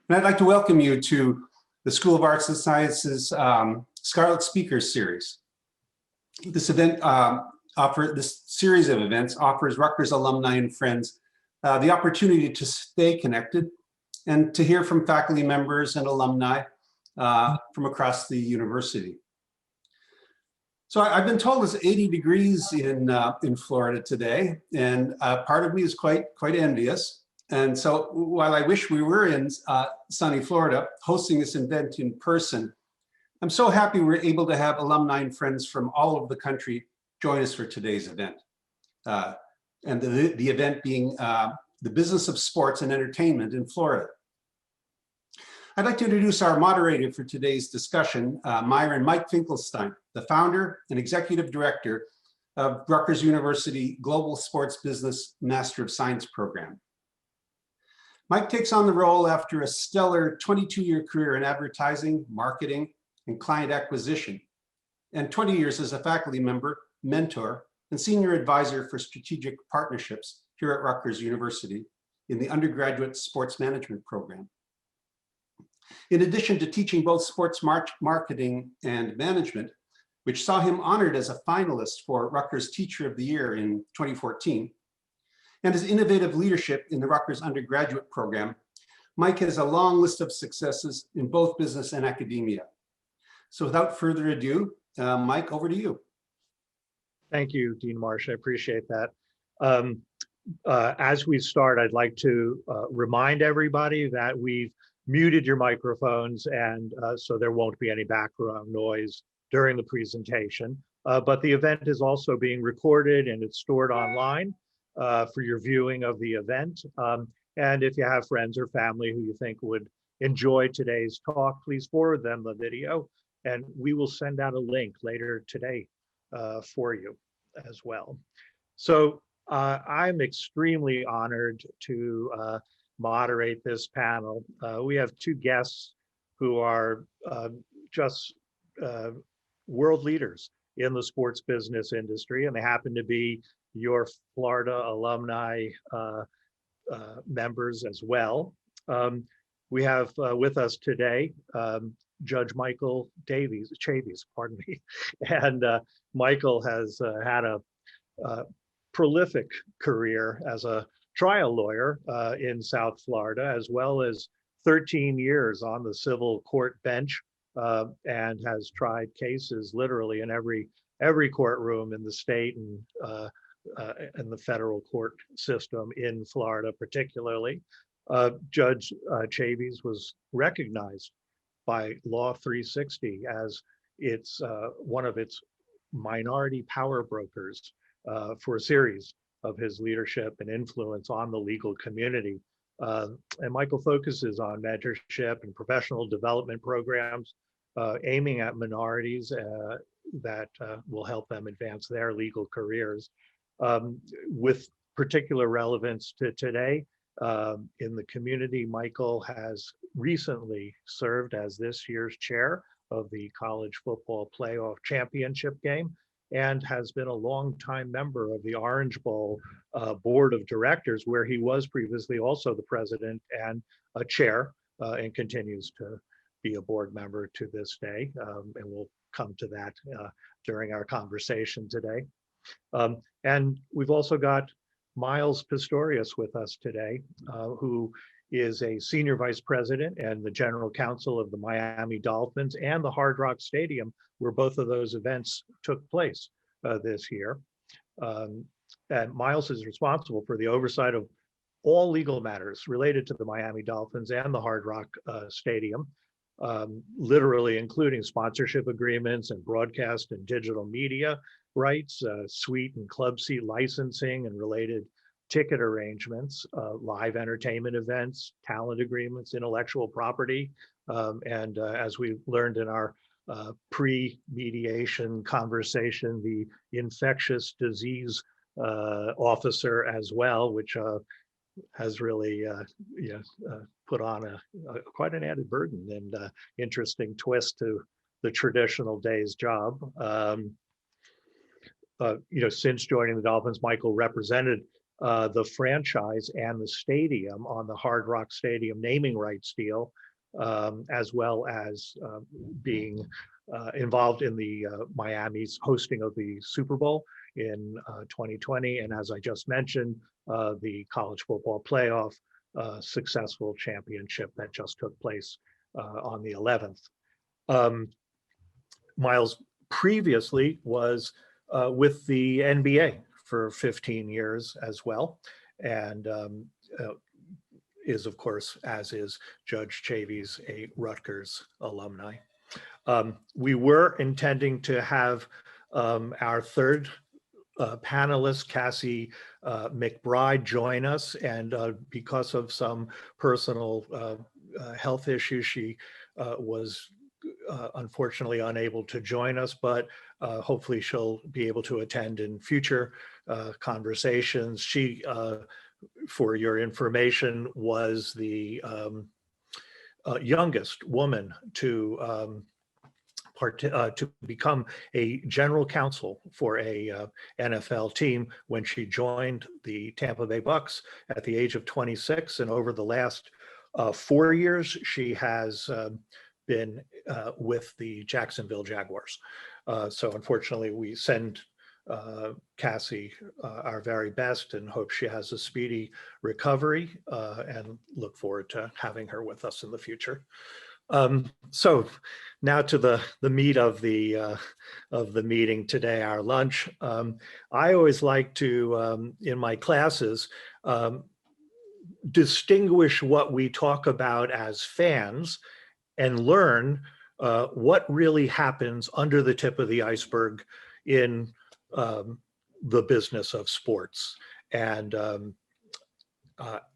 And I'd like to welcome you to the School of Arts and Sciences Scarlet Speakers Series. This series of events offers Rutgers alumni and friends the opportunity to stay connected and to hear from faculty members and alumni from across the university. So I've been told it's 80 degrees in Florida today, and part of me is quite envious. And so while I wish we were in sunny Florida hosting this event in person, I'm so happy we're able to have alumni and friends from all over the country join us for today's event. And the event being the business of sports and entertainment in Florida. I'd like to introduce our moderator for today's discussion, Myron Mike Finkelstein, the founder and executive director of Rutgers University Global Sports Business Master of Science program. Mike takes on the role after a stellar 22-year career in advertising, marketing, and client acquisition, and 20 years as a faculty member, mentor, and senior advisor for strategic partnerships here at Rutgers University in the undergraduate sports management program. In addition to teaching both sports marketing and management, which saw him honored as a finalist for Rutgers Teacher of the Year in 2014, and his innovative leadership in the Rutgers undergraduate program, Mike has a long list of successes in both business and academia. So without further ado, Mike, over to you. Thank you, Dean Marsh. I appreciate that. As we start, I'd like to remind everybody that we've muted your microphones, and so there won't be any background noise during the presentation. But the event is also being recorded and it's stored online for your viewing of the event. And if you have friends or family who you think would enjoy today's talk, please forward them the video, and we will send out a link later today for you as well. So I'm extremely honored to moderate this panel. We have two guests who are just world leaders in the sports business industry, and they happen to be your Florida alumni members as well. We have with us today Judge Michael Chavies, pardon me. And Michael has had a prolific career as a trial lawyer in South Florida, as well as 13 years on the civil court bench, and has tried cases literally in every courtroom in the state and the federal court system in Florida particularly. Judge Chavies was recognized by Law 360 as one of its minority power brokers for a series of his leadership and influence on the legal community. And Michael focuses on mentorship and professional development programs aiming at minorities that will help them advance their legal careers. With particular relevance to today, in the community, Michael has recently served as this year's chair of the College Football Playoff Championship game, and has been a longtime member of the Orange Bowl Board of Directors, where he was previously also the president and a chair, and continues to be a board member to this day. And we'll come to that during our conversation today. And we've also got Myles Pistorius with us today, who is a senior vice president and the general counsel of the Miami Dolphins and the Hard Rock Stadium, where both of those events took place this year. And Myles is responsible for the oversight of all legal matters related to the Miami Dolphins and the Hard Rock Stadium, literally including sponsorship agreements and broadcast and digital media rights, suite and club seat licensing and related ticket arrangements, live entertainment events, talent agreements, intellectual property, and as we learned in our pre-mediation conversation, the infectious disease officer as well, which has really put on quite an added burden and interesting twist to the traditional day's job. Since joining the Dolphins, Michael represented the franchise and the stadium on the Hard Rock Stadium naming rights deal, as well as being involved in the Miami's hosting of the Super Bowl in 2020. And as I just mentioned, the college football playoff successful championship that just took place on the 11th. Myles previously was with the NBA for 15 years as well, and is, of course, as is Judge Chavies, a Rutgers alumni. We were intending to have our third panelist, Cassie McBride, join us, and because of some personal health issues, she was unfortunately unable to join us, but hopefully she'll be able to attend in future conversations. She, for your information, was the youngest woman to become a general counsel for a NFL team when she joined the Tampa Bay Bucks at the age of 26. And over the last 4 years, she has been with the Jacksonville Jaguars. So unfortunately, we send Cassie our very best and hope she has a speedy recovery, and look forward to having her with us in the future. So now to the meat of the meeting today, our lunch. I always like to, in my classes, distinguish what we talk about as fans and learn what really happens under the tip of the iceberg in the business of sports. And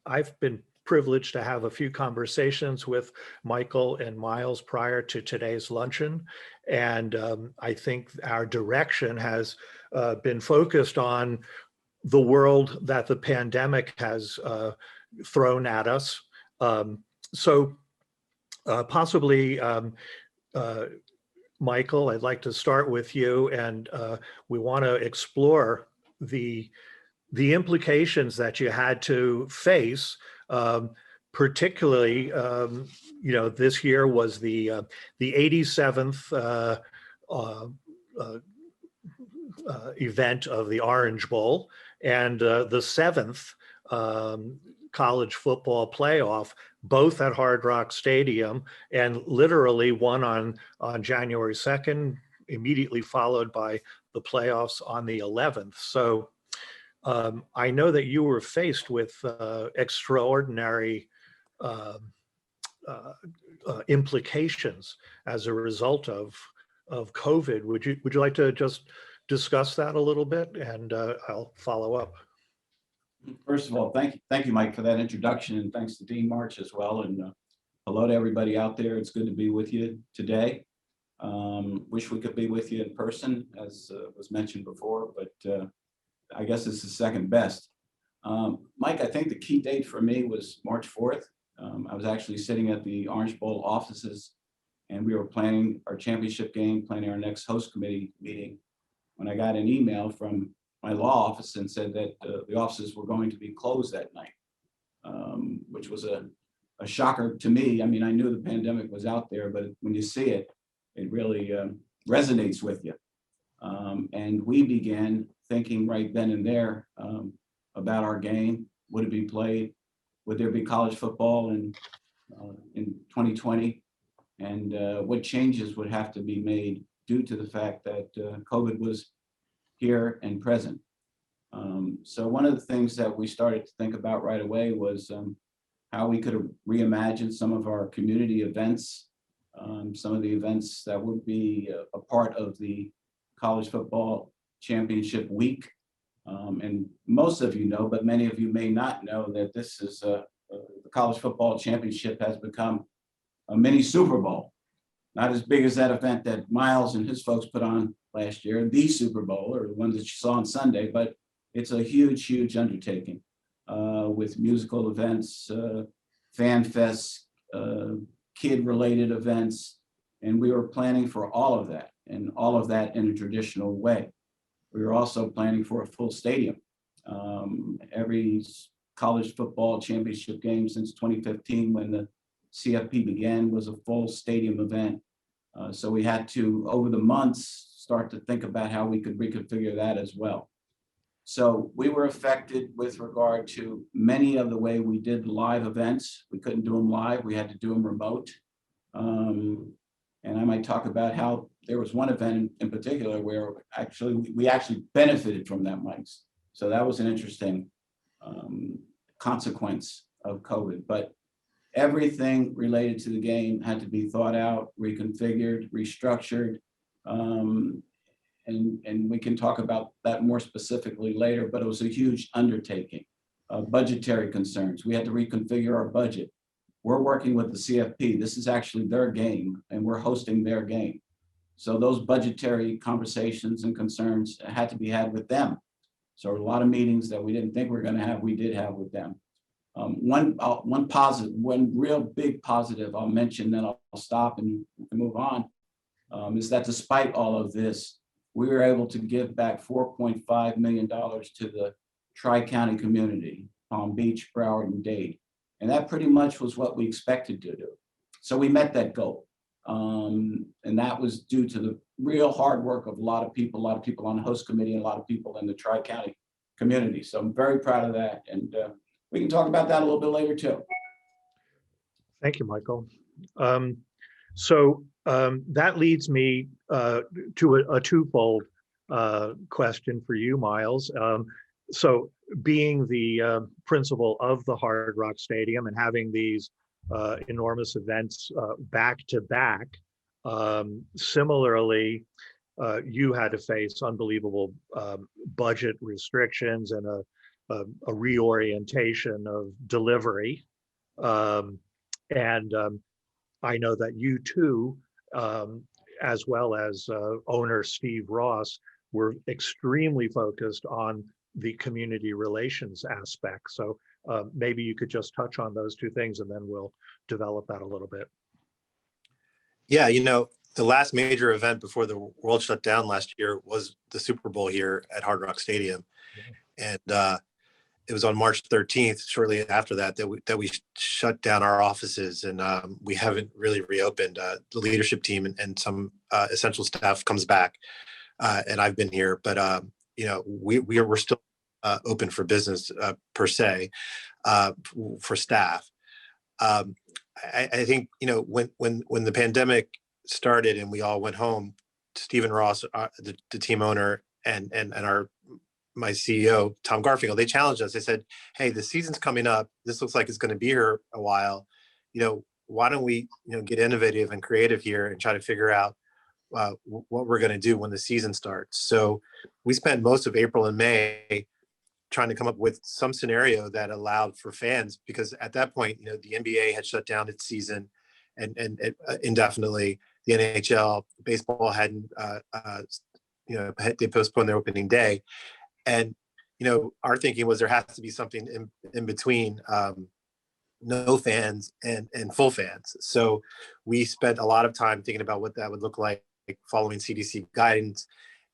I've been privileged to have a few conversations with Michael and Myles prior to today's luncheon. And I think our direction has been focused on the world that the pandemic has thrown at us. So possibly, Michael, I'd like to start with you, and we want to explore the implications that you had to face. Particularly, this year was the 87th event of the Orange Bowl, and the 7th college football playoff, both at Hard Rock Stadium, and literally one on January 2nd, immediately followed by the playoffs on the 11th. So I know that you were faced with extraordinary implications as a result of COVID. Would you like to just discuss that a little bit, and I'll follow up. First of all, thank you, Mike, for that introduction, and thanks to Dean March as well. And hello to everybody out there. It's good to be with you today. Wish we could be with you in person, as was mentioned before, but I guess it's the second best. Mike, I think the key date for me was March 4th. I was actually sitting at the Orange Bowl offices, and we were planning our championship game, planning our next host committee meeting, when I got an email from my law office and said that the offices were going to be closed that night, which was a shocker to me. I mean, I knew the pandemic was out there, but when you see it, it really resonates with you. And we began thinking right then and there about our game. Would it be played? Would there be college football in 2020? And what changes would have to be made due to the fact that COVID was here and present. So one of the things that we started to think about right away was how we could reimagine some of our community events, some of the events that would be a part of the college football championship week. And most of you know, but many of you may not know, that this is the college football championship has become a mini Super Bowl. Not as big as that event that Myles and his folks put on last year, the Super Bowl, or the one that you saw on Sunday, but it's a huge, huge undertaking with musical events, fan fests, kid-related events, and we were planning for all of that, and all of that in a traditional way. We were also planning for a full stadium. Every college football championship game since 2015, when the CFP began, was a full stadium event. So we had to, over the months, start to think about how we could reconfigure that as well. So we were affected with regard to many of the way we did live events. We couldn't do them live, we had to do them remote. And I might talk about how there was one event in particular where we actually benefited from that, Mike's. So that was an interesting consequence of COVID. But everything related to the game had to be thought out, reconfigured, restructured. And we can talk about that more specifically later, but it was a huge undertaking. Budgetary concerns, we had to reconfigure our budget. We're working with the CFP. This is actually their game and we're hosting their game. So those budgetary conversations and concerns had to be had with them. So a lot of meetings that we didn't think we were going to have, we did have with them. One positive, one real big positive I'll mention, then I'll stop and move on, is that despite all of this, we were able to give back $4.5 million to the Tri-County community, Palm Beach, Broward, and Dade. And that pretty much was what we expected to do. So we met that goal. And that was due to the real hard work of a lot of people on the host committee, and a lot of people in the Tri-County community. So I'm very proud of that. And we can talk about that a little bit later too. Thank you, Michael. That leads me to a twofold question for you, Myles. So being the principal of the Hard Rock Stadium and having these enormous events back to back, similarly, you had to face unbelievable budget restrictions and a reorientation of delivery. I know that you too, as well as owner Steve Ross, were extremely focused on the community relations aspect. So maybe you could just touch on those two things and then we'll develop that a little bit. Yeah, the last major event before the world shut down last year was the Super Bowl here at Hard Rock Stadium. Yeah. And it was on March 13th, shortly after that we shut down our offices, and we haven't really reopened. The leadership team and some essential staff comes back, and I've been here, but we're still open for business per se, for staff. I think when the pandemic started and we all went home, Stephen Ross, the team owner, and my CEO, Tom Garfinkel, they challenged us. They said, hey, the season's coming up. This looks like it's going to be here a while. Why don't we, get innovative and creative here and try to figure out what we're going to do when the season starts. So we spent most of April and May trying to come up with some scenario that allowed for fans, because at that point, the NBA had shut down its season and indefinitely. The NHL, baseball hadn't, they postponed their opening day. And, our thinking was there has to be something in between no fans and full fans. So we spent a lot of time thinking about what that would look like following CDC guidance.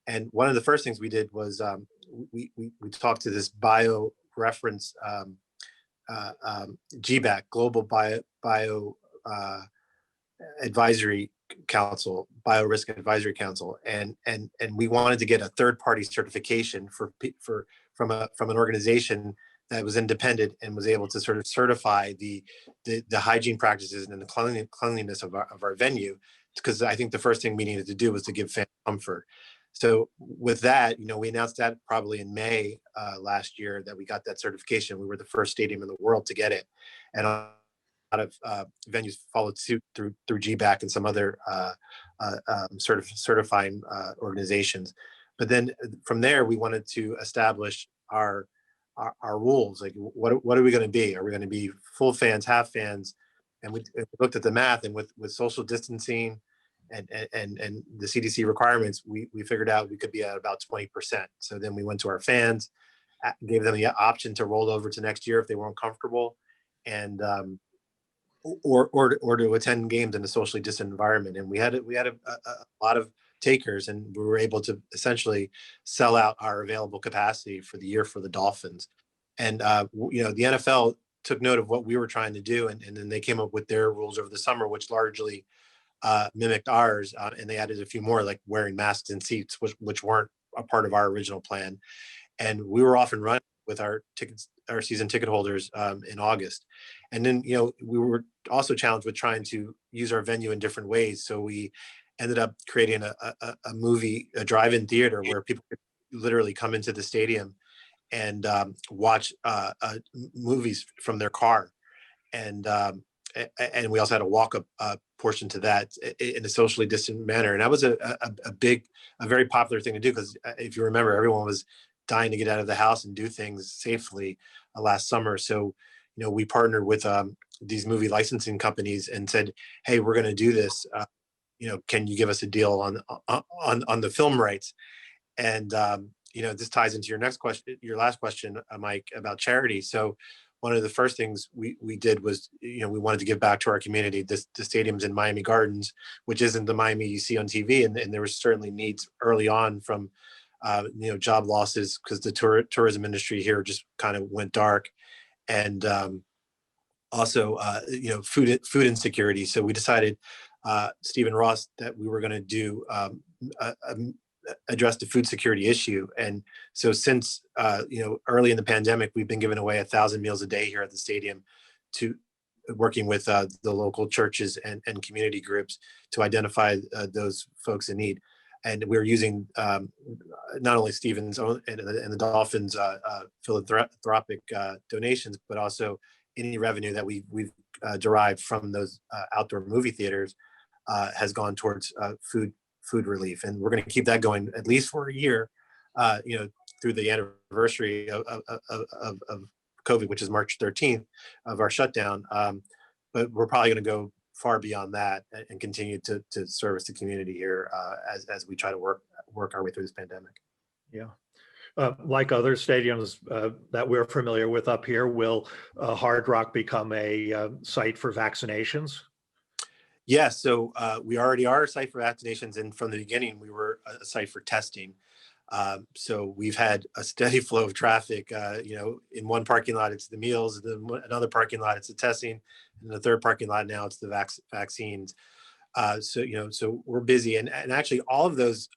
And one of the first things we did was we talked to this bio reference GBAC, Global Bio Advisory Council, Bio Risk Advisory Council, and we wanted to get a third-party certification from an organization that was independent and was able to sort of certify the hygiene practices and the cleanliness of our venue, because I think the first thing we needed to do was to give fans comfort. So with that, we announced that probably in May last year that we got that certification. We were the first stadium in the world to get it, and a lot of venues followed suit through GBAC and some other certifying organizations. But then from there, we wanted to establish our rules. Like, what are we going to be? Are we going to be full fans, half fans? And we looked at the math, and with social distancing and the CDC requirements, we figured out we could be at about 20%. So then we went to our fans, gave them the option to roll over to next year if they weren't comfortable, and or to attend games in a socially distant environment. And we had a lot of takers, and we were able to essentially sell out our available capacity for the year for the Dolphins. And the NFL took note of what we were trying to do, and then they came up with their rules over the summer, which largely mimicked ours, and they added a few more, like wearing masks in seats, which weren't a part of our original plan. And we were off and running with our season ticket holders in August. And then, we were also challenged with trying to use our venue in different ways. So we ended up creating a drive-in theater where people could literally come into the stadium and watch movies from their car. And we also had a walk-up portion to that in a socially distant manner. And that was a very popular thing to do, because if you remember, everyone was dying to get out of the house and do things safely last summer. So, we partnered with these movie licensing companies and said, hey, we're going to do this. Can you give us a deal on the film rights? And, this ties into your last question, Mike, about charity. So one of the first things we did was, we wanted to give back to our community. The stadium's in Miami Gardens, which isn't the Miami you see on TV. And there was certainly needs early on from, job losses, because the tourism industry here just kind of went dark. And also, food insecurity. So we decided, Stephen Ross, that we were going to do address the food security issue. And so since early in the pandemic, we've been giving away 1,000 meals a day here at the stadium, to working with the local churches and community groups to identify those folks in need. And we're using not only Stephen's own and the Dolphins philanthropic donations, but also any revenue that we've derived from those outdoor movie theaters has gone towards food relief. And we're going to keep that going at least for a year, through the anniversary of COVID, which is March 13th of our shutdown. But we're probably going to go far beyond that and continue to service the community here as we try to work our way through this pandemic. Yeah. Like other stadiums that we're familiar with up here, will Hard Rock become a site for vaccinations? Yeah, so we already are a site for vaccinations, and from the beginning, we were a site for testing. So we've had a steady flow of traffic. In one parking lot, it's the meals, then another parking lot, it's the testing, and the third parking lot now, it's the vaccines. So we're busy, and actually all of those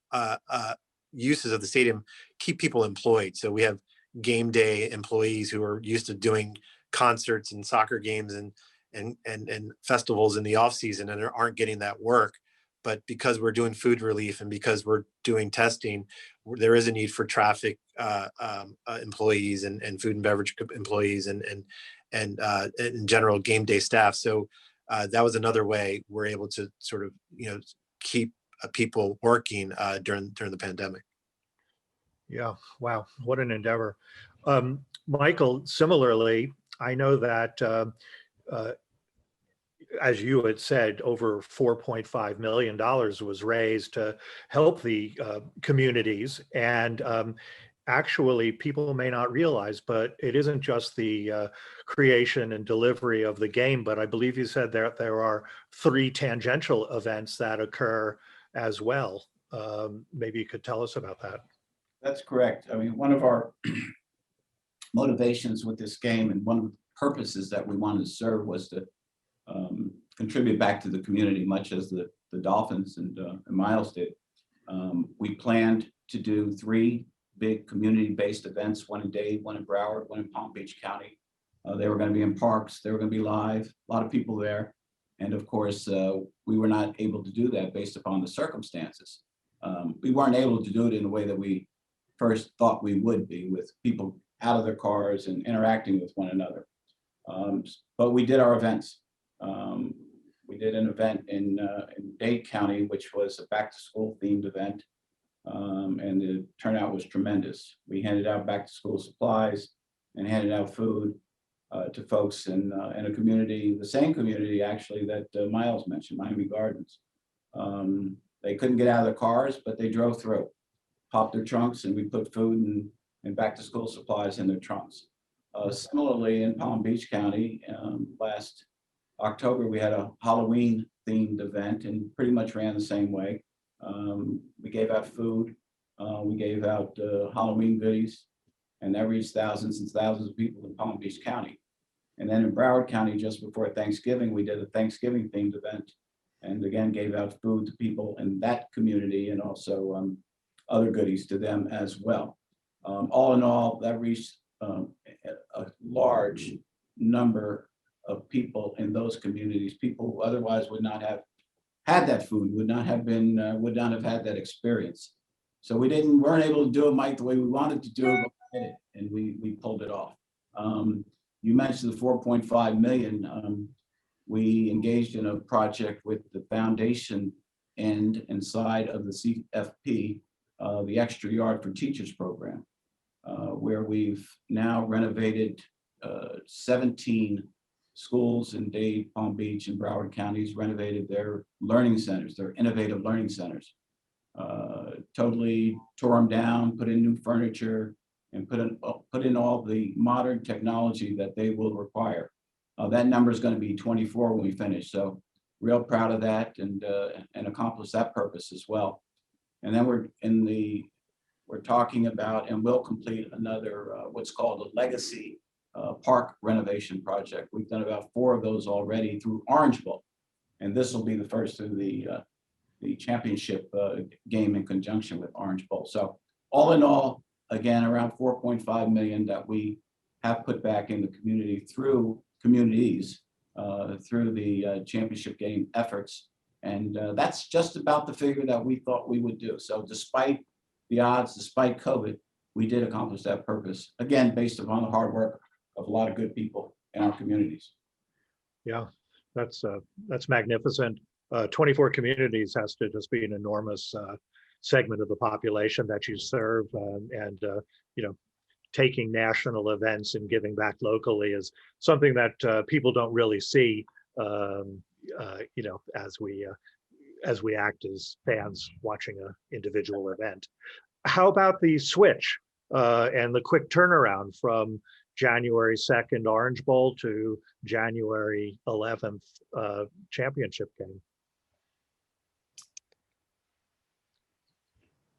uses of the stadium keep people employed. So we have game day employees who are used to doing concerts and soccer games and festivals in the off season, and aren't getting that work. But because we're doing food relief and because we're doing testing, there is a need for traffic employees and food and beverage employees and in general game day staff. So that was another way we're able to sort of keep people working during the pandemic. Yeah, wow, what an endeavor. Michael, similarly, I know that as you had said, over $4.5 million was raised to help the communities. And actually, people may not realize, but it isn't just the creation and delivery of the game, but I believe you said that there are 3 tangential events that occur as well. Maybe you could tell us about that. That's correct. I mean, one of our motivations with this game and one of the purposes that we wanted to serve was to contribute back to the community, much as the Dolphins and Myles did. We planned to do 3 big community-based events, one in Dade, one in Broward, one in Palm Beach County. They were going to be in parks, they were going to be live, a lot of people there. And of course, we were not able to do that based upon the circumstances. We weren't able to do it in the way that we first thought we would be, with people out of their cars and interacting with one another. But we did our events. We did an event in Dade County, which was a back-to-school themed event, and the turnout was tremendous. We handed out back-to-school supplies and handed out food to folks in a community, the same community actually that Myles mentioned, Miami Gardens. They couldn't get out of their cars, but they drove through, popped their trunks, and we put food and back-to-school supplies in their trunks. Similarly, in Palm Beach County, last October, we had a Halloween themed event and pretty much ran the same way. We gave out food. We gave out Halloween goodies, and that reached thousands and thousands of people in Palm Beach County. And then in Broward County, just before Thanksgiving, we did a Thanksgiving themed event, and again gave out food to people in that community, and also other goodies to them as well. All in all, that reached a large number of people in those communities, people who otherwise would not have had that food, would not have had that experience. So weren't able to do it, Mike, the way we wanted to do it, but we did it, and we pulled it off. You mentioned the 4.5 million. We engaged in a project with the foundation end and side of the CFP, the Extra Yard for Teachers program, where we've now renovated 17 schools in Dade, Palm Beach, and Broward counties, renovated their learning centers, their innovative learning centers. Totally tore them down, put in new furniture, and put in all the modern technology that they will require. That number is going to be 24 when we finish. So real proud of that, and accomplish that purpose as well. And then we're talking about, and we'll complete another what's called a legacy park renovation project. We've done about 4 of those already through Orange Bowl, and this will be the first through the championship game in conjunction with Orange Bowl. So all in all, again, around 4.5 million that we have put back in the community through communities through the championship game efforts. And that's just about the figure that we thought we would do. So despite the odds, despite COVID, we did accomplish that purpose, again, based upon the hard work of a lot of good people in our communities. Yeah, that's magnificent. 24 communities has to just be an enormous segment of the population that you serve, and taking national events and giving back locally is something that people don't really see, as we act as fans watching an individual event. How about the switch and the quick turnaround from January 2nd Orange Bowl to January 11th championship game?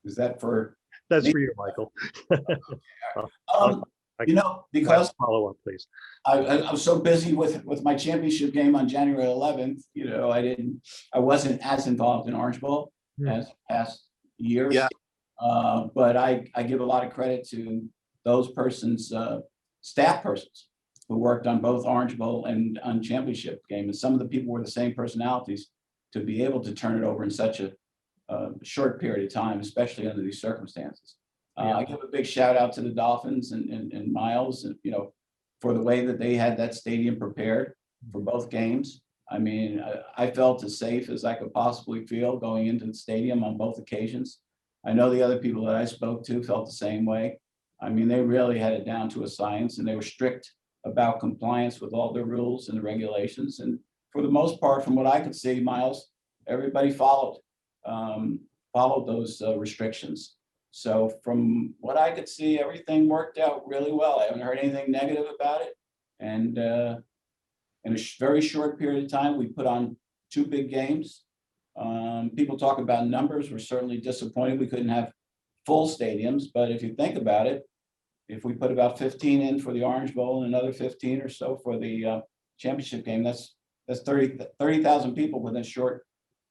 Is that for? That's me? for you, Michael. Because follow up, please. I was so busy with my championship game on January 11th, I wasn't as involved in Orange Bowl as past years. Yeah. But I give a lot of credit to those staff persons who worked on both Orange Bowl and on championship game. And some of the people were the same personalities to be able to turn it over in such a short period of time, especially under these circumstances. I give a big shout out to the Dolphins and Myles, for the way that they had that stadium prepared for both games. I mean, I felt as safe as I could possibly feel going into the stadium on both occasions. I know the other people that I spoke to felt the same way. I mean, they really had it down to a science, and they were strict about compliance with all the rules and the regulations. And for the most part, from what I could see, Myles, everybody followed those restrictions. So from what I could see, everything worked out really well. I haven't heard anything negative about it. And in a very short period of time, we put on 2 big games. People talk about numbers. We're certainly disappointed we couldn't have full stadiums. But if you think about it, if we put about 15 in for the Orange Bowl and another 15 or so for the championship game, that's 30,000 people within a short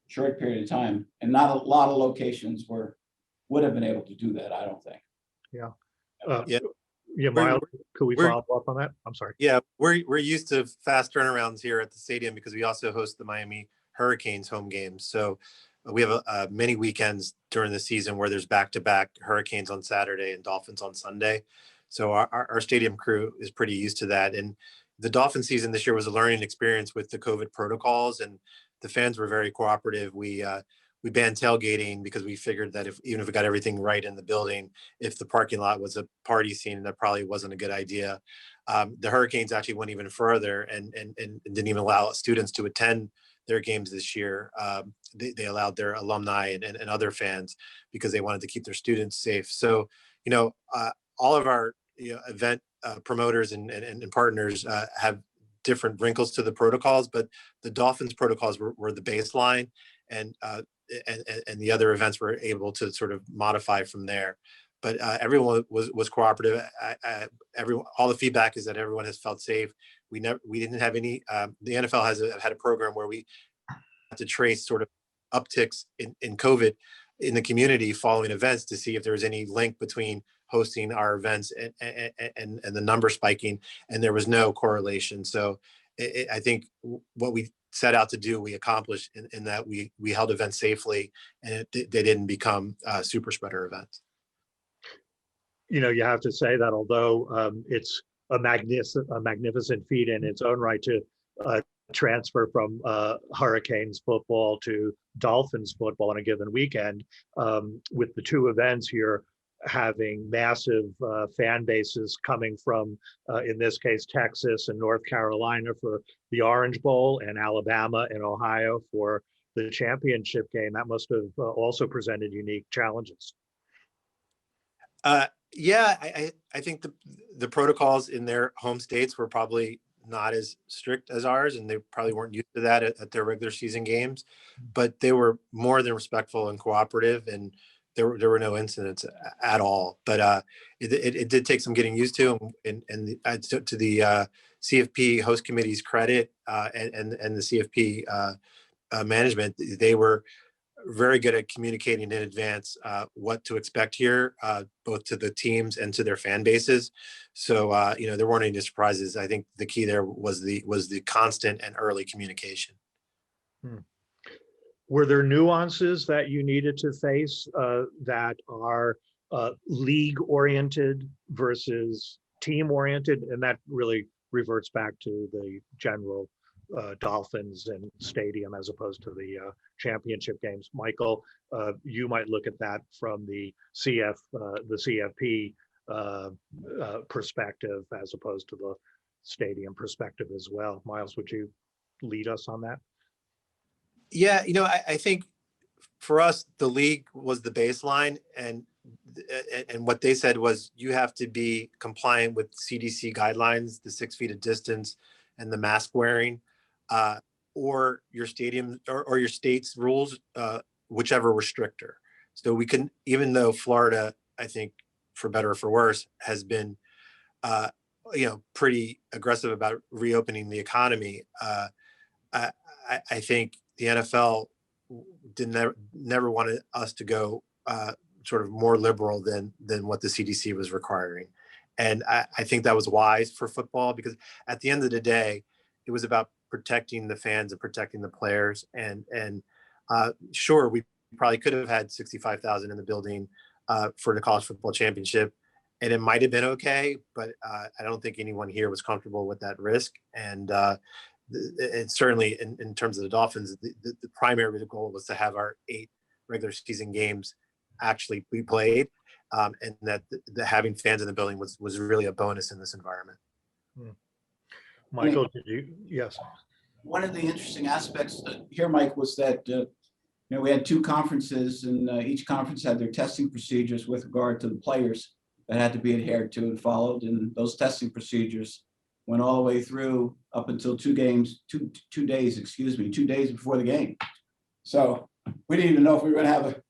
period of time. And not a lot of locations would have been able to do that, I don't think. Yeah, Myles, could we follow up on that? I'm sorry. Yeah, we're used to fast turnarounds here at the stadium because we also host the Miami Hurricanes home games. So we have many weekends during the season where there's back-to-back Hurricanes on Saturday and Dolphins on Sunday. So our stadium crew is pretty used to that. And the Dolphin season this year was a learning experience with the COVID protocols, and the fans were very cooperative. We banned tailgating because we figured that even if we got everything right in the building, if the parking lot was a party scene, that probably wasn't a good idea. The Hurricanes actually went even further and didn't even allow students to attend their games this year. They allowed their alumni and other fans because they wanted to keep their students safe. So, all of our event promoters and partners have different wrinkles to the protocols, but the Dolphins protocols were the baseline, and the other events were able to sort of modify from there. But everyone was cooperative. All the feedback is that everyone has felt safe. We didn't have any. The NFL had a program where we had to trace sort of upticks in COVID in the community following events to see if there was any link between hosting our events and the number spiking, and there was no correlation. So I think what we set out to do, we accomplished in that we held events safely, and they didn't become super spreader events. You know, you have to say that although it's a magnificent feat in its own right to transfer from Hurricanes football to Dolphins football on a given weekend, with the two events here having massive fan bases coming from, in this case, Texas and North Carolina for the Orange Bowl, and Alabama and Ohio for the championship game. That must have also presented unique challenges. Yeah, I think the protocols in their home states were probably not as strict as ours, and they probably weren't used to that at their regular season games, but they were more than respectful and cooperative, and there were no incidents at all. But it did take some getting used to, and to the CFP host committee's credit, and the CFP management, they were very good at communicating in advance what to expect here, both to the teams and to their fan bases. So there weren't any surprises. I think the key there was the constant and early communication. Were there nuances that you needed to face that are league oriented versus team oriented? And that really reverts back to the general Dolphins and stadium as opposed to the championship games. Michael, you might look at that from the CFP perspective as opposed to the stadium perspective as well. Myles, would you lead us on that? Yeah, I think for us, the league was the baseline, and what they said was you have to be compliant with CDC guidelines, the 6 feet of distance and the mask wearing, or your stadium or your state's rules, whichever were stricter. So we couldn't, even though Florida, I think for better or for worse, has been pretty aggressive about reopening the economy. I think the NFL never wanted us to go sort of more liberal than what the CDC was requiring. And I think that was wise for football, because at the end of the day, it was about protecting the fans and protecting the players. And sure, we probably could have had 65,000 in the building for the college football championship, and it might have been okay, but I don't think anyone here was comfortable with that risk. And certainly in terms of the Dolphins, the primary goal was to have our 8 regular season games actually be played, and that having fans in the building was really a bonus in this environment. Michael, did you? Yes. One of the interesting aspects here, Mike, was that we had 2 conferences, and each conference had their testing procedures with regard to the players that had to be adhered to and followed, and those testing procedures went all the way through up until 2 days before the game. So we didn't even know if we were going to have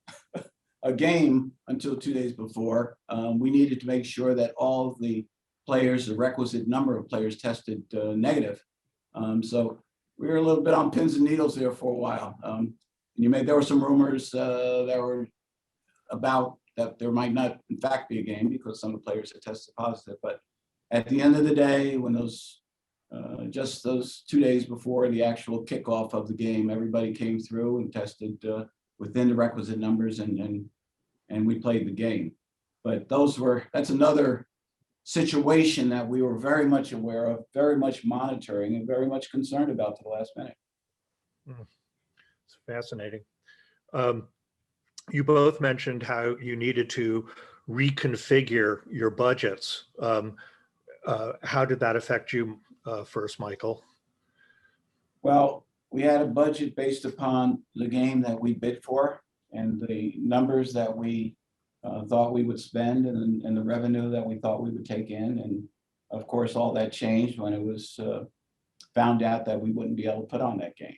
a game until 2 days before. We needed to make sure that all of the players, the requisite number of players, tested negative. So we were a little bit on pins and needles there for a while. There were some rumors that were about that there might not, in fact, be a game because some of the players had tested positive. But at the end of the day, when just those 2 days before the actual kickoff of the game, everybody came through and tested within the requisite numbers, and we played the game. But that's another situation that we were very much aware of, very much monitoring, and very much concerned about to the last minute. It's fascinating. You both mentioned how you needed to reconfigure your budgets. How did that affect you first, Michael? Well, we had a budget based upon the game that we bid for and the numbers that we thought we would spend, and the revenue that we thought we would take in. And of course, all that changed when it was found out that we wouldn't be able to put on that game.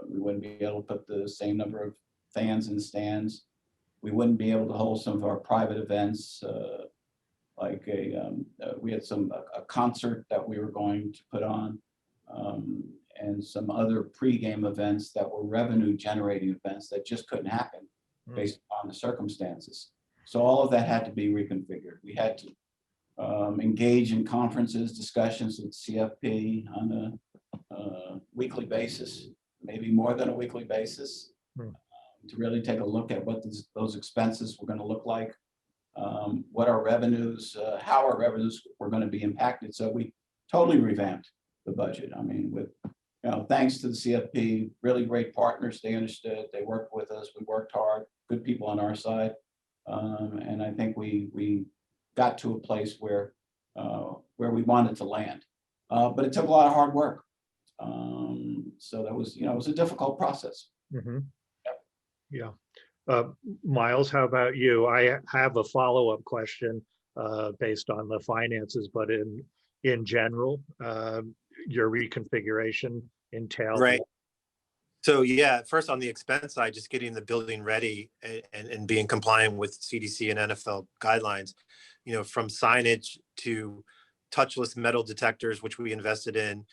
We wouldn't be able to put the same number of fans in the stands. We wouldn't be able to hold some of our private events, like we had a concert that we were going to put on, and some other pregame events that were revenue generating events that just couldn't happen based on the circumstances. So all of that had to be reconfigured. We had to engage in conferences, discussions with CFP on a weekly basis, maybe more than a weekly basis, to really take a look at what those expenses were going to look like, what our revenues, how our revenues were going to be impacted. So we totally revamped the budget. I mean, with thanks to the CFP, really great partners. They understood. They worked with us. We worked hard. Good people on our side, and I think we got to a place where we wanted to land. But it took a lot of hard work. So that was, it was a difficult process. Mm-hmm. Yeah. Myles, how about you? I have a follow-up question based on the finances, but in general, your reconfiguration entailed. Right. So yeah, first on the expense side, just getting the building ready and being compliant with CDC and NFL guidelines, from signage to touchless metal detectors, which we invested in,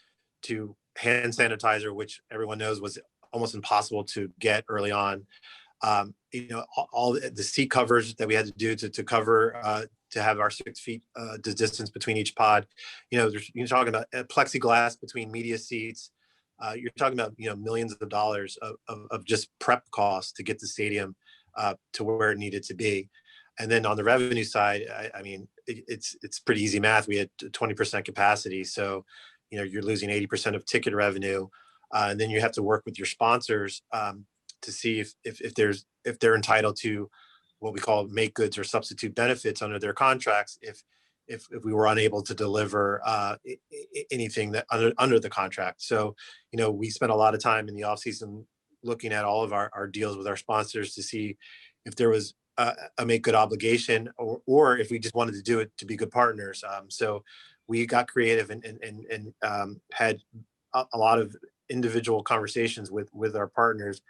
to hand sanitizer, which everyone knows was almost impossible to get early on. All the seat covers that we had to do to cover, to have our 6 feet the distance between each pod. You're talking about plexiglass between media seats. You're talking about millions of dollars of just prep costs to get the stadium to where it needed to be. And then on the revenue side, I mean, it's pretty easy math. We had 20% capacity, so you're losing 80% of ticket revenue, and then you have to work with your sponsors to see if they're entitled to what we call make goods or substitute benefits under their contracts if we were unable to deliver anything that under the contract. So we spent a lot of time in the off season looking at all of our deals with our sponsors to see if there was a make good obligation or if we just wanted to do it to be good partners. So we got creative and had a lot of individual conversations with our partners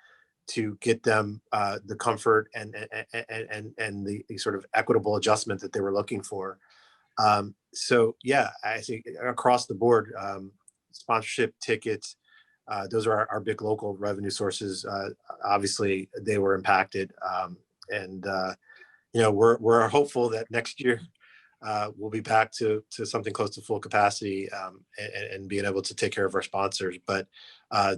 to get them the comfort and the sort of equitable adjustment that they were looking for. So yeah, I think across the board, sponsorship, tickets, those are our big local revenue sources. Obviously, they were impacted, and we're hopeful that next year we'll be back to something close to full capacity and being able to take care of our sponsors. But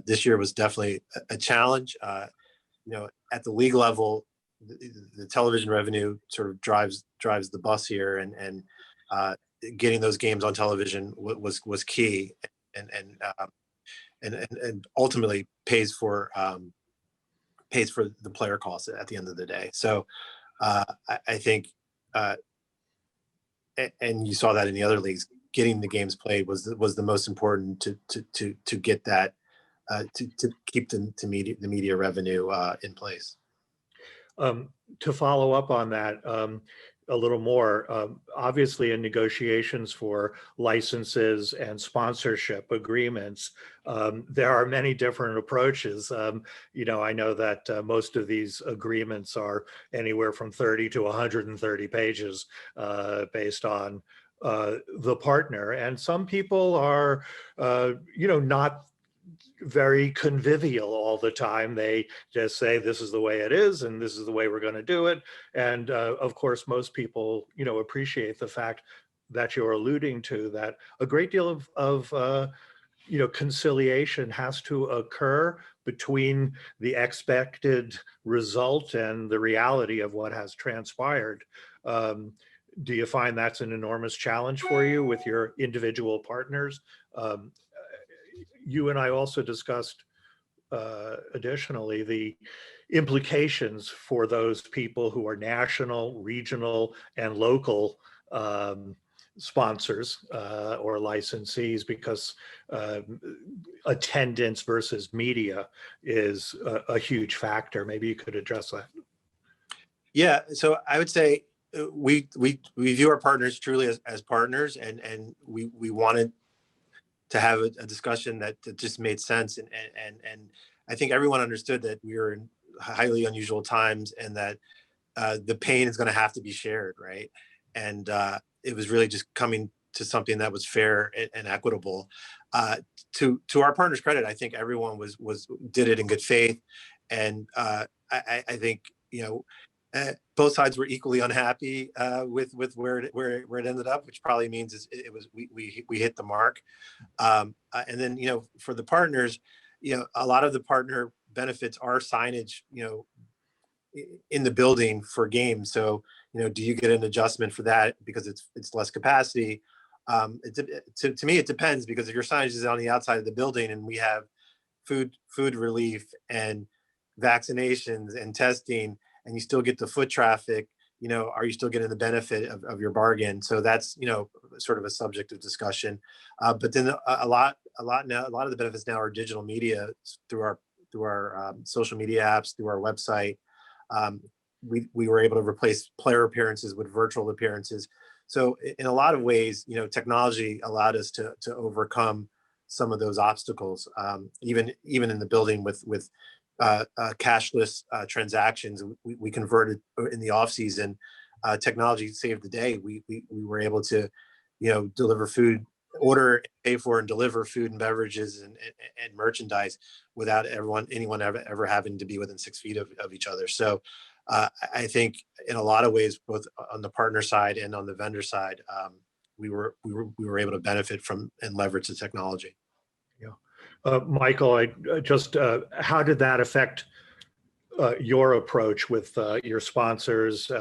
this year was definitely a challenge. At the league level, the television revenue sort of drives the bus here, and getting those games on television was key, and ultimately pays for the player costs at the end of the day. So I think, and you saw that in the other leagues, getting the games played was the most important to get that to keep the media revenue in place. To follow up on that a little more, obviously in negotiations for licenses and sponsorship agreements, there are many different approaches. I know that most of these agreements are anywhere from 30 to 130 pages based on the partner. And some people are, not very convivial all the time. They just say, this is the way it is, and this is the way we're going to do it. And of course, most people, appreciate the fact that you're alluding to, that a great deal of conciliation has to occur between the expected result and the reality of what has transpired. Do you find that's an enormous challenge for you with your individual partners? You and I also discussed additionally the implications for those people who are national, regional, and local sponsors or licensees, because attendance versus media is a huge factor. Maybe you could address that. Yeah, so I would say we view our partners truly as partners, and we wanted have a discussion that just made sense. And I think everyone understood that we were in highly unusual times, and that the pain is going to have to be shared, right? And it was really just coming to something that was fair and equitable. To our partners' credit, I think everyone did it in good faith, and I think both sides were equally unhappy with where it ended up, which probably means we hit the mark. And then for the partners, a lot of the partner benefits are signage, in the building for games. So do you get an adjustment for that because it's less capacity? To me, it depends, because if your signage is on the outside of the building and we have food relief and vaccinations and testing, and you still get the foot traffic, are you still getting the benefit of your bargain? So that's sort of a subject of discussion. But then a lot of the benefits now are digital media through our social media apps, through our website. We were able to replace player appearances with virtual appearances. So in a lot of ways, technology allowed us to overcome some of those obstacles. Even in the building with cashless transactions, we converted in the off season. Technology saved the day. We were able to, deliver food, order, pay for, and deliver food and beverages and merchandise without anyone ever having to be within 6 feet of each other. So I think in a lot of ways, both on the partner side and on the vendor side, we were able to benefit from and leverage the technology. Yeah, Michael, how did that affect your approach with your sponsors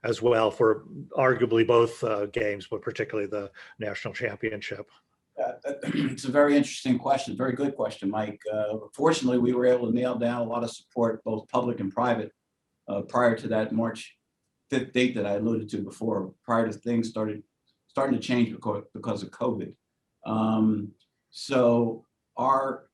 as well for arguably both games, but particularly the national championship? It's a very interesting question, very good question, Mike. Fortunately, we were able to nail down a lot of support, both public and private, prior to that March 5th date that I alluded to before, prior to things starting to change because of COVID. So our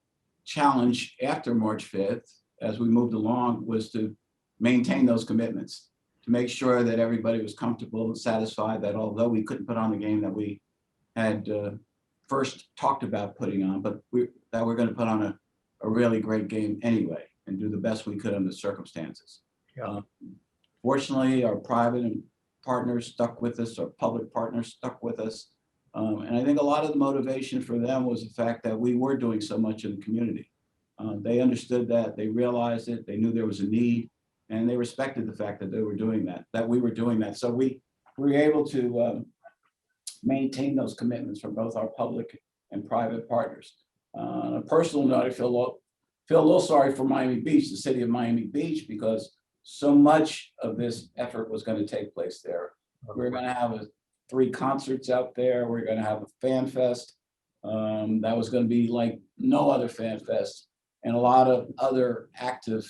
challenge after March 5th, as we moved along, was to maintain those commitments, to make sure that everybody was comfortable and satisfied that although we couldn't put on the game that we had first talked about putting on, but that we're going to put on a really great game anyway and do the best we could under the circumstances. Yeah. Fortunately, our private partners stuck with us, our public partners stuck with us. And I think a lot of the motivation for them was the fact that we were doing so much in the community. They understood that, they realized it, they knew there was a need, and they respected the fact that they were doing that we were doing that. So we were able to maintain those commitments from both our public and private partners. On a personal note, I feel a little sorry for Miami Beach, the city of Miami Beach, because so much of this effort was going to take place there. We're going to have 3 concerts out there. We're going to have a fan fest that was going to be like no other fan fest, and a lot of other active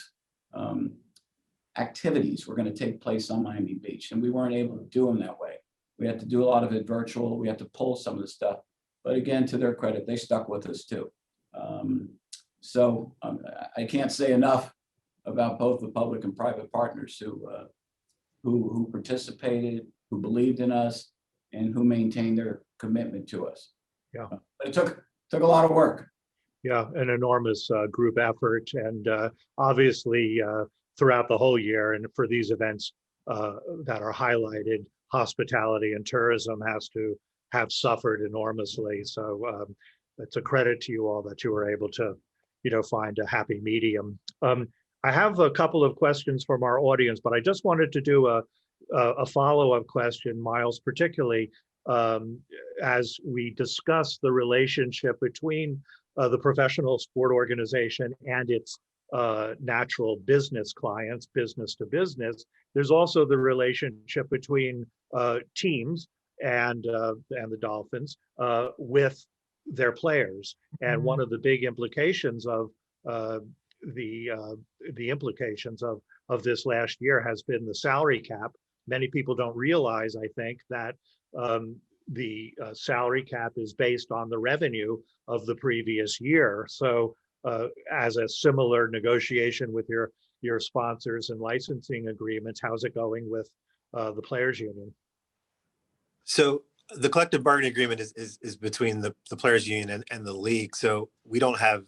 activities were going to take place on Miami Beach, and we weren't able to do them that way. We had to do a lot of it virtual. We had to pull some of the stuff, but again, to their credit, they stuck with us too. I can't say enough about both the public and private partners who participated, who believed in us, and who maintained their commitment to us. Yeah, but it took a lot of work. Yeah, an enormous group effort, and obviously throughout the whole year, and for these events that are highlighted, hospitality and tourism has to have suffered enormously. So it's a credit to you all that you were able to, find a happy medium. I have a couple of questions from our audience, but I just wanted to do a follow-up question, Myles, particularly as we discuss the relationship between the professional sport organization and its natural business clients, business to business. There's also the relationship between teams and the Dolphins with their players. And one of the big implications of the implications of this last year has been the salary cap. Many people don't realize, I think, that the salary cap is based on the revenue of the previous year. So as a similar negotiation with your sponsors and licensing agreements, how's it going with the players union? So The collective bargaining agreement is between the players union and the league. So we don't have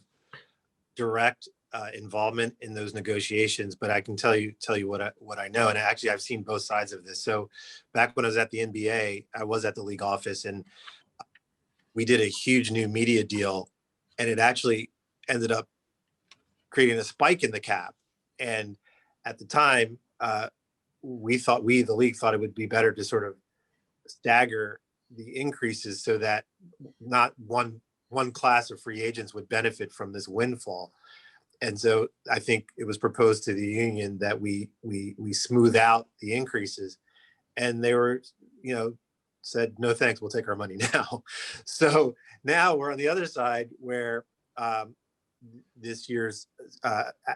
direct involvement in those negotiations, but I can tell you what I know. And actually, I've seen both sides of this. So back when I was at the NBA, I was at the league office, and we did a huge new media deal, and it actually ended up creating a spike in the cap. And at the time, the league thought it would be better to sort of stagger the increases so that not one class of free agents would benefit from this windfall. And so I think it was proposed to the union that we smooth out the increases, and they were, said, no, thanks, we'll take our money now. So now we're on the other side where this year's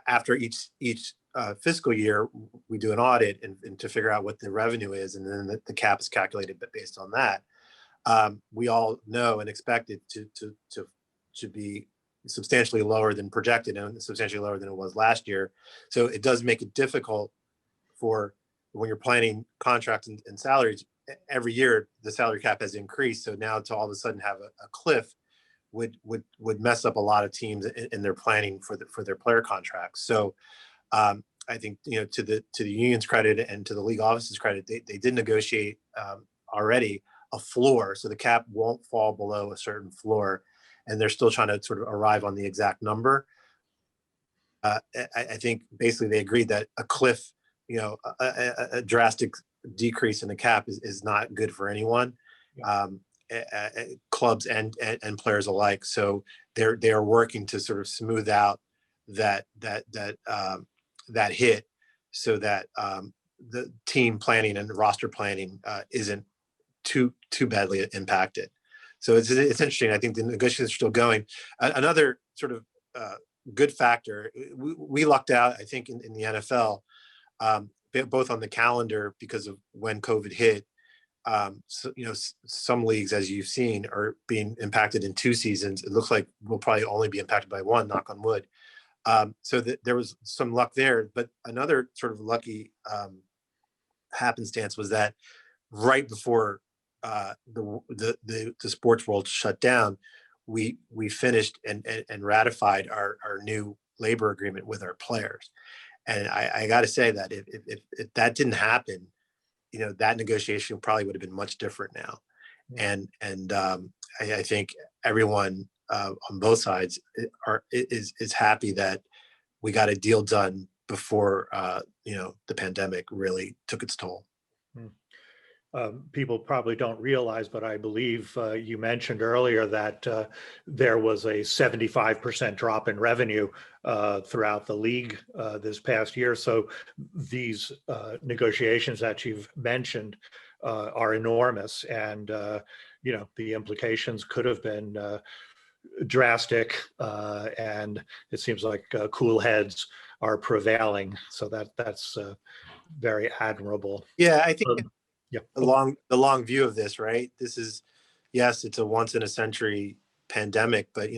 after each fiscal year, we do an audit and to figure out what the revenue is, and then the cap is calculated based on that. We all know and expect it to be substantially lower than projected and substantially lower than it was last year. So it does make it difficult for when you're planning contracts and salaries. Every year the salary cap has increased. So now to all of a sudden have a cliff would mess up a lot of teams in their planning for their player contracts. So I think, to the union's credit and to the league office's credit, they did negotiate already a floor, so the cap won't fall below a certain floor, and they're still trying to sort of arrive on the exact number. I think basically they agreed that a cliff, a drastic decrease in the cap is not good for anyone, clubs and players alike. So they are working to sort of smooth out that hit, so that the team planning and roster planning isn't too badly impacted. So it's interesting. I think the negotiations are still going. Another sort of good factor, we lucked out, I think, in the NFL, both on the calendar because of when COVID hit. So, some leagues, as you've seen, are being impacted in 2 seasons. It looks like we'll probably only be impacted by 1, knock on wood. So there was some luck there. But another sort of lucky happenstance was that right before the sports world shut down, we finished and ratified our new labor agreement with our players. And I got to say that if that didn't happen, that negotiation probably would have been much different now. And I think everyone on both sides is happy that we got a deal done before the pandemic really took its toll. People probably don't realize, but I believe you mentioned earlier that there was a 75% drop in revenue throughout the league this past year. So these negotiations that you've mentioned are enormous, and the implications could have been drastic, and it seems like cool heads are prevailing. So that's very admirable. Yeah, I think. Yeah. The long view of this, right? This is, yes, it's a once in a century pandemic, but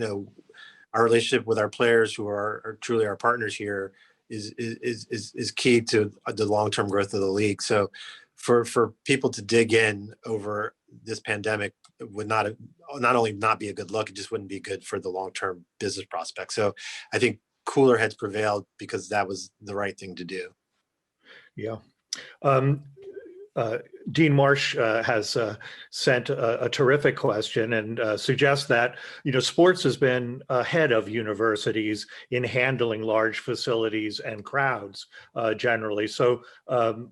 our relationship with our players, who are truly our partners here, is key to the long-term growth of the league. So for people to dig in over this pandemic would not only not be a good look, it just wouldn't be good for the long-term business prospects. So I think cooler heads prevailed because that was the right thing to do. Yeah. Dean Marsh has sent a terrific question and suggests that sports has been ahead of universities in handling large facilities and crowds generally. So,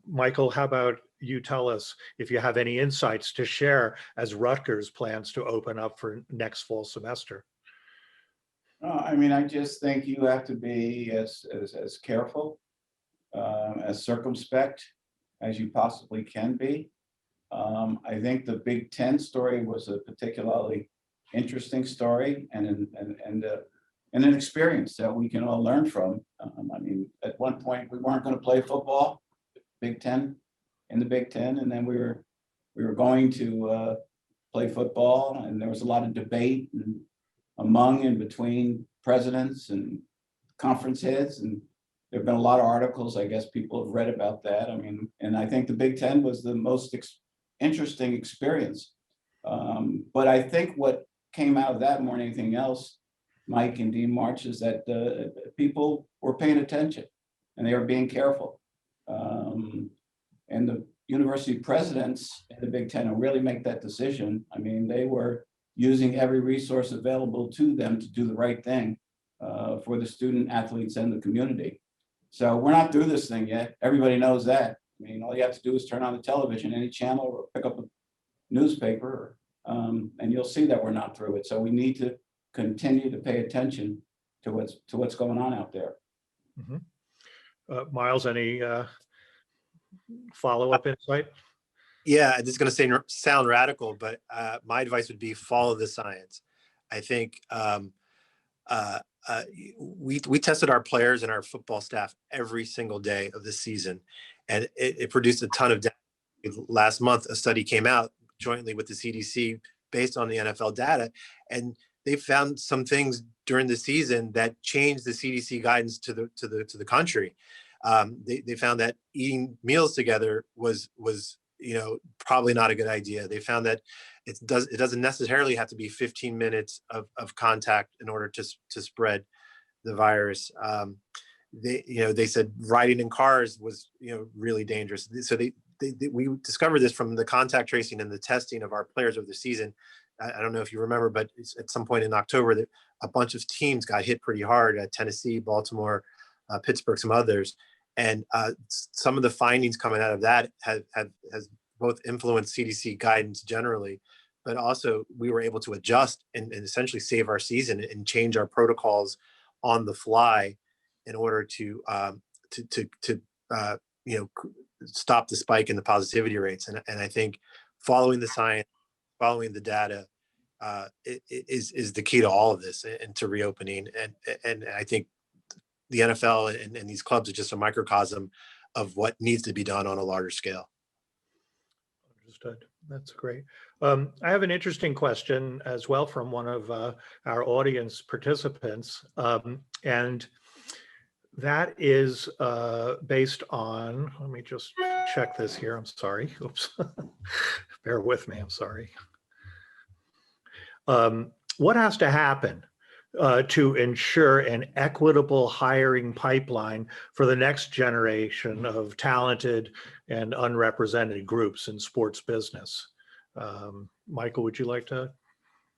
Michael, how about you tell us if you have any insights to share as Rutgers plans to open up for next fall semester? I just think you have to be as careful, as circumspect as you possibly can be. I think the Big Ten story was a particularly interesting story and an experience that we can all learn from. At one point we weren't going to play football, Big Ten, in the Big Ten, and then we were going to play football, and there was a lot of debate among and between presidents and conference heads, and there have been a lot of articles, I guess people have read about that. And I think the Big Ten was the most interesting experience. But I think what came out of that more than anything else, Mike and Dean March, is that people were paying attention and they were being careful. And the university presidents in the Big Ten will really make that decision. I mean, they were using every resource available to them to do the right thing for the student athletes and the community. So we're not through this thing yet. Everybody knows that. I mean, all you have to do is turn on the television, any channel, or pick up a newspaper, and you'll see that we're not through it. So we need to continue to pay attention to what's going on out there. Mm-hmm. Myles, any follow-up insight? Yeah, this is going to sound radical, but my advice would be follow the science. I think we tested our players and our football staff every single day of the season, and it produced a ton of data. Last month, a study came out jointly with the CDC based on the NFL data, and they found some things during the season that changed the CDC guidance to the country. They found that eating meals together was probably not a good idea. They found that it doesn't necessarily have to be 15 minutes of contact in order to spread the virus. They said riding in cars was really dangerous. So we discovered this from the contact tracing and the testing of our players over the season. I don't know if you remember, but at some point in October, that a bunch of teams got hit pretty hard at Tennessee, Baltimore, Pittsburgh, some others. And some of the findings coming out of that has both influenced CDC guidance generally, but also we were able to adjust and essentially save our season and change our protocols on the fly in order to stop the spike in the positivity rates. And I think following the science, following the data is the key to all of this and to reopening. And I think the NFL and these clubs are just a microcosm of what needs to be done on a larger scale. Understood. That's great. I have an interesting question as well from one of our audience participants. And that is based on, let me just check this here. I'm sorry. Oops. Bear with me. I'm sorry. What has to happen to ensure an equitable hiring pipeline for the next generation of talented and unrepresented groups in sports business? Michael, would you like to?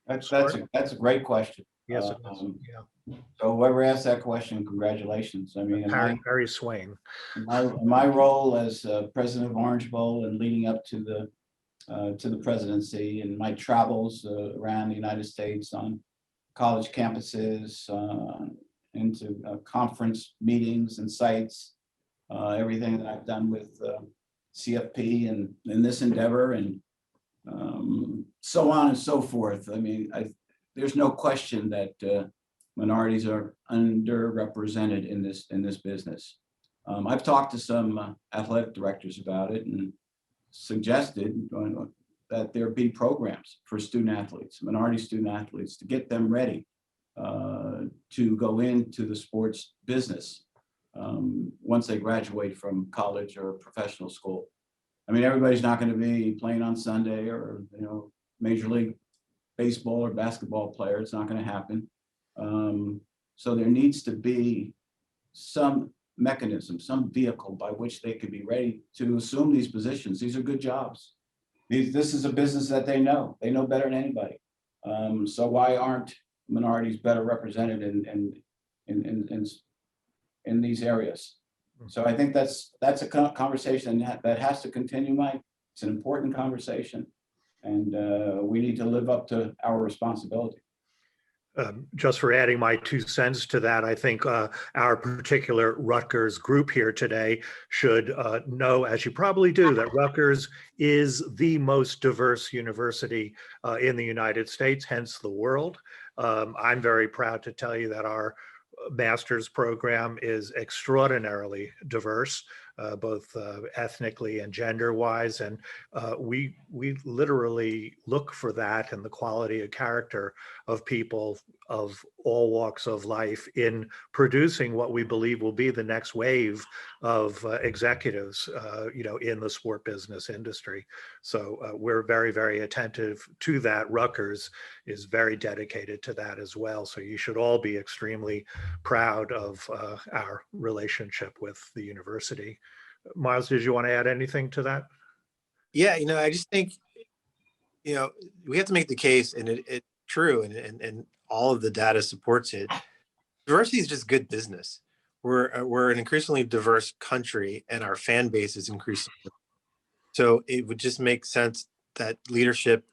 That's a great question. Yes, it is. Yeah. So whoever asked that question, congratulations. I mean, Harry Swain. My role as president of Orange Bowl and leading up to the presidency, and my travels around the United States on college campuses, into conference meetings and sites, everything that I've done with CFP and in this endeavor, and so on and so forth. I mean, there's no question that minorities are underrepresented in this business. I've talked to some athletic directors about it and suggested that there be programs for student athletes, minority student athletes, to get them ready to go into the sports business once they graduate from college or professional school. I mean, everybody's not going to be playing on Sunday or Major League Baseball or basketball player. It's not going to happen. So there needs to be some mechanism, some vehicle by which they could be ready to assume these positions. These are good jobs. This is a business that they know. They know better than anybody. So why aren't minorities better represented in these areas? So I think that's a conversation that has to continue, Mike. It's an important conversation, and we need to live up to our responsibility. Just for adding my 2 cents to that, I think our particular Rutgers group here today should know, as you probably do, that Rutgers is the most diverse university in the United States, hence the world. I'm very proud to tell you that our master's program is extraordinarily diverse. both ethnically and gender-wise. And we literally look for that and the quality of character of people of all walks of life in producing what we believe will be the next wave of executives, in the sport business industry. So we're very, very attentive to that. Rutgers is very dedicated to that as well. So you should all be extremely proud of our relationship with the university. Myles, did you want to add anything to that? Yeah, I just think, we have to make the case, and it's true, and all of the data supports it. Diversity is just good business. We're an increasingly diverse country, and our fan base is increasing. So it would just make sense that leadership,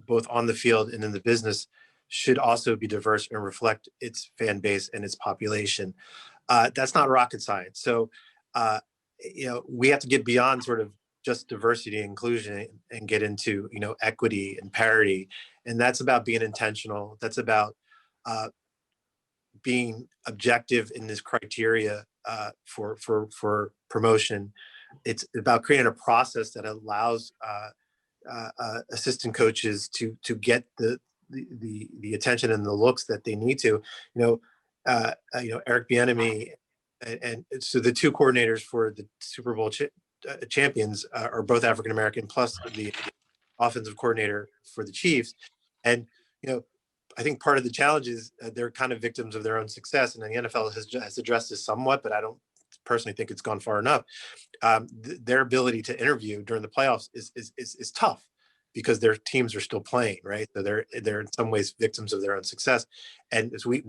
both on the field and in the business, should also be diverse and reflect its fan base and its population. That's not rocket science. So, we have to get beyond sort of just diversity and inclusion and get into, equity and parity. And that's about being intentional. That's about being objective in this criteria for promotion. It's about creating a process that allows assistant coaches to get the attention and the looks that they need to. Eric Bieniemy and so the two coordinators for the Super Bowl champions are both African American, plus the offensive coordinator for the Chiefs. And I think part of the challenge is they're kind of victims of their own success, and the NFL has addressed this somewhat, but I don't personally think it's gone far enough. Their ability to interview during the playoffs is tough because their teams are still playing, right? So they're in some ways victims of their own success, and so we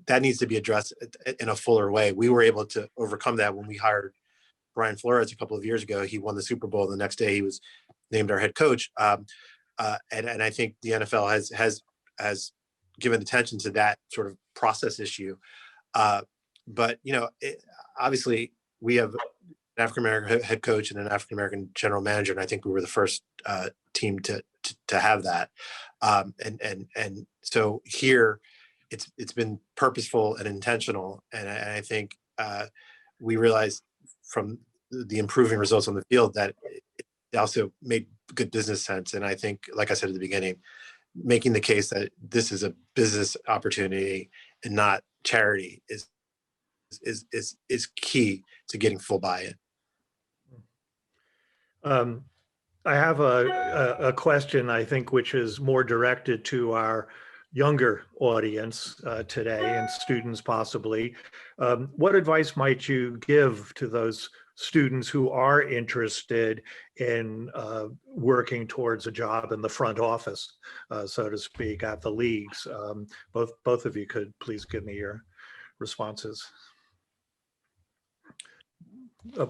that needs to be addressed in a fuller way. We were able to overcome that when we hired Brian Flores a couple of years ago. He won the Super Bowl. The next day, he was named our head coach, and I think the NFL has given attention to that sort of process issue. But obviously, we have an African American head coach and an African American general manager, and I think we were the first team to have that. And so here, it's been purposeful and intentional, and I think we realized from the improving results on the field that it also made good business sense. And I think, like I said at the beginning, making the case that this is a business opportunity and not charity is key to getting full buy-in. I have a question, I think, which is more directed to our younger audience today and students possibly. What advice might you give to those students who are interested in working towards a job in the front office, so to speak, at the leagues? Both of you could please give me your responses.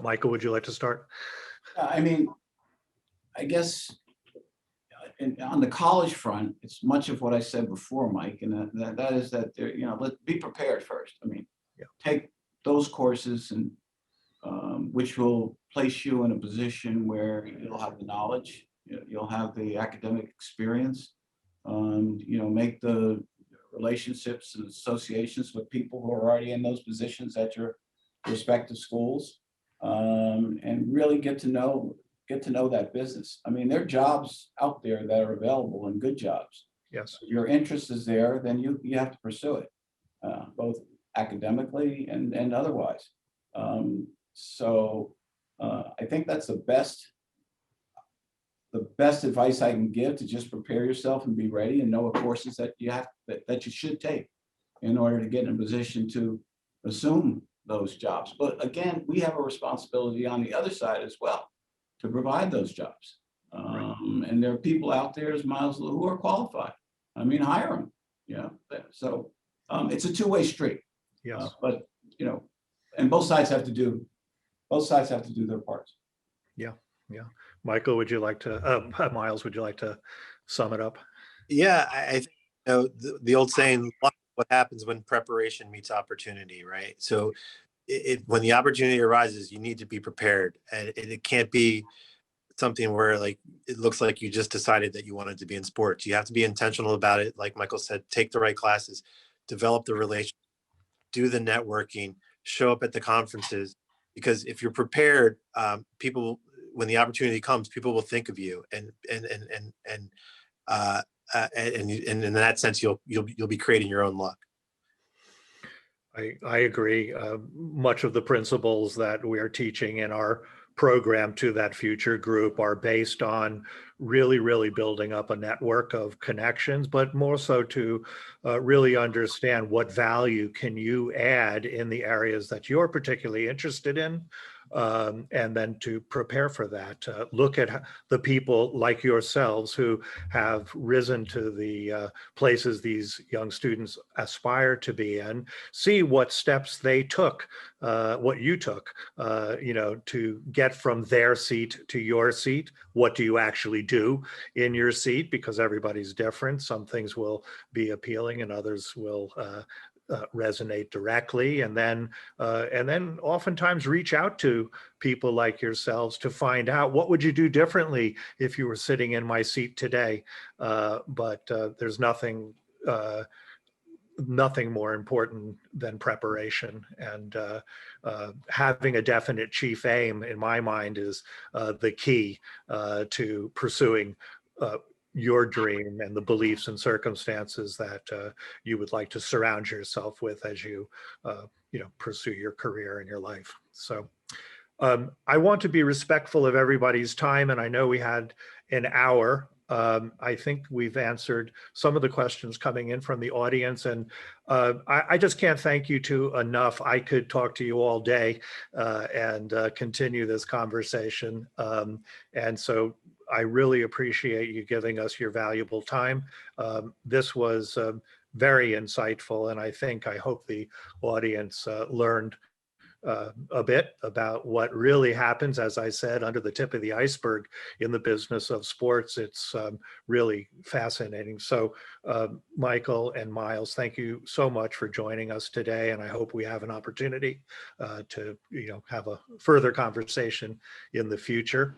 Michael, would you like to start? I guess on the college front, it's much of what I said before, Mike, and that is that let's be prepared first. Take those courses and which will place you in a position where you'll have the knowledge, you'll have the academic experience, make the relationships and associations with people who are already in those positions at your respective schools, and really get to know that business. There are jobs out there that are available and good jobs. Yes. If your interest is there, then you have to pursue it, both academically and otherwise. So I think that's the best advice I can give, to just prepare yourself and be ready and know what courses that you should take in order to get in a position to assume those jobs. But again, we have a responsibility on the other side as well to provide those jobs. And there are people out there, as Myles, who are qualified. Hire them. So it's a two-way street. Yes. But and both sides have to do their parts. Yeah. Michael, would you like to? Myles, would you like to sum it up? Yeah, I think the old saying, what happens when preparation meets opportunity, right? So when the opportunity arises, you need to be prepared, and it can't be something where it looks like you just decided that you wanted to be in sports. You have to be intentional about it. Like Michael said, take the right classes, develop the relationship, do the networking, show up at the conferences, because if you're prepared, people, when the opportunity comes, people will think of you, and in that sense, you'll be creating your own luck. I agree. Much of the principles that we are teaching in our program to that future group are based on really building up a network of connections, but more so to really understand what value can you add in the areas that you're particularly interested in, and then to prepare for that. Look at the people like yourselves who have risen to the places these young students aspire to be in, see what steps they took, what you took, to get from their seat to your seat. What do you actually do in your seat? Because everybody's different. Some things will be appealing and others will resonate directly, and then oftentimes reach out to people like yourselves to find out what would you do differently if you were sitting in my seat today. But there's nothing more important than preparation, and having a definite chief aim, in my mind, is the key to pursuing your dream and the beliefs and circumstances that you would like to surround yourself with as you pursue your career and your life. So I want to be respectful of everybody's time, and I know we had an hour. I think we've answered some of the questions coming in from the audience, and I just can't thank you two enough. I could talk to you all day and continue this conversation. And so I really appreciate you giving us your valuable time. This was very insightful, and I hope the audience learned a bit about what really happens, as I said, under the tip of the iceberg in the business of sports. It's really fascinating. So Michael and Myles, thank you so much for joining us today. And I hope we have an opportunity to have a further conversation in the future.